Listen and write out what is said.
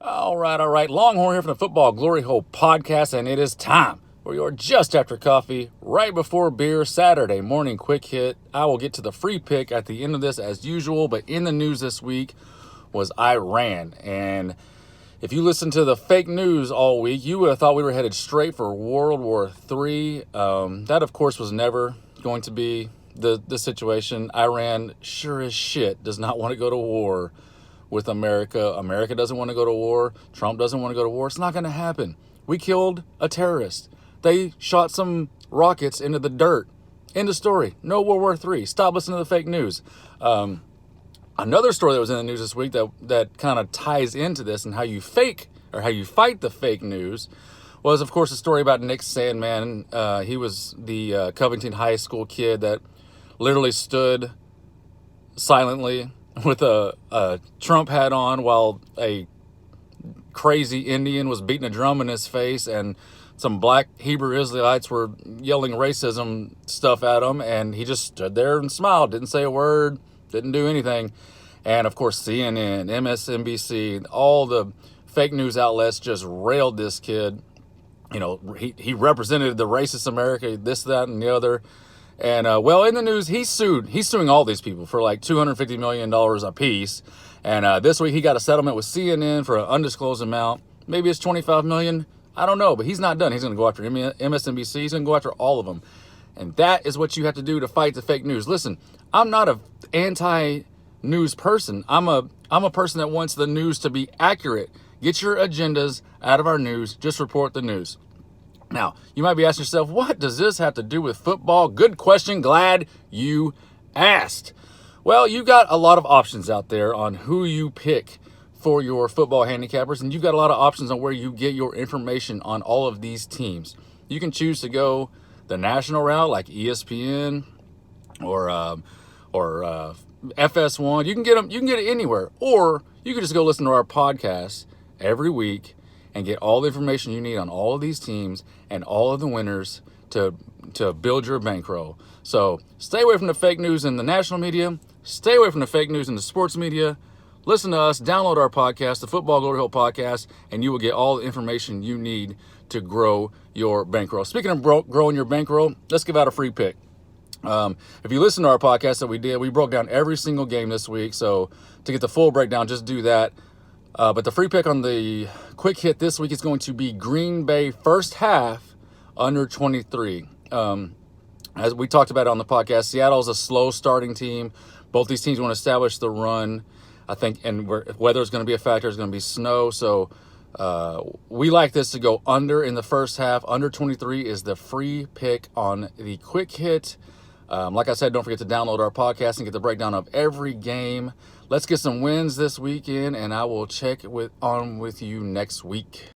All right. Longhorn here from the Football Glory Hole podcast, and it is time for your Just After Coffee, right before beer, Saturday morning quick hit. I will get to the free pick at the end of this as usual, but in the news this week was Iran. And if you listened to the fake news all week, you would have thought we were headed straight for World War III. That, of course, was never going to be the situation. Iran sure as shit does not want to go to war with America. America doesn't want to go to war. Trump doesn't want to go to war. It's not going to happen. We killed a terrorist. They shot some rockets into the dirt. End of story. No World War III. Stop listening to the fake news. Another story that was in the news this week that kind of ties into this and how you fight the fake news was, of course, a story about Nick Sandmann. He was the Covington High School kid that literally stood silently with a Trump hat on while a crazy Indian was beating a drum in his face, and some black Hebrew Israelites were yelling racism stuff at him, and he just stood there and smiled, didn't say a word, didn't do anything. And of course, CNN, MSNBC, all the fake news outlets just railed this kid. You know, he represented the racist America, this, that, and the other. And, well, in the news, he's suing all these people for like $250 million a piece. And this week he got a settlement with CNN for an undisclosed amount. Maybe it's $25 million. I don't know, but he's not done. He's going to go after MSNBC. He's going to go after all of them. And that is what you have to do to fight the fake news. Listen, I'm not an anti-news person. I'm a person that wants the news to be accurate. Get your agendas out of our news. Just report the news. Now, you might be asking yourself, what does this have to do with football? Good question. Glad you asked. Well, you got a lot of options out there on who you pick for your football handicappers, and you've got a lot of options on where you get your information on all of these teams. You can choose to go the national route like ESPN or FS1. You can get them. You can get it anywhere, or you can just go listen to our podcast every week and get all the information you need on all of these teams and all of the winners to build your bankroll. So stay away from the fake news in the national media. Stay away from the fake news in the sports media. Listen to us. Download our podcast, the Football Glory Hole podcast, and you will get all the information you need to grow your bankroll. Speaking of growing your bankroll, let's give out a free pick. If you listen to our podcast that we did, we broke down every single game this week. So to get the full breakdown, just do that. But the free pick on the quick hit this week is going to be Green Bay first half under 23. As we talked about on the podcast, Seattle is a slow starting team. Both these teams want to establish the run, I think, and weather is going to be a factor. It's going to be snow. So we like this to go under in the first half. Under 23 is the free pick on the quick hit. Like I said, don't forget to download our podcast and get the breakdown of every game. Let's get some wins this weekend, and I will check on with you next week.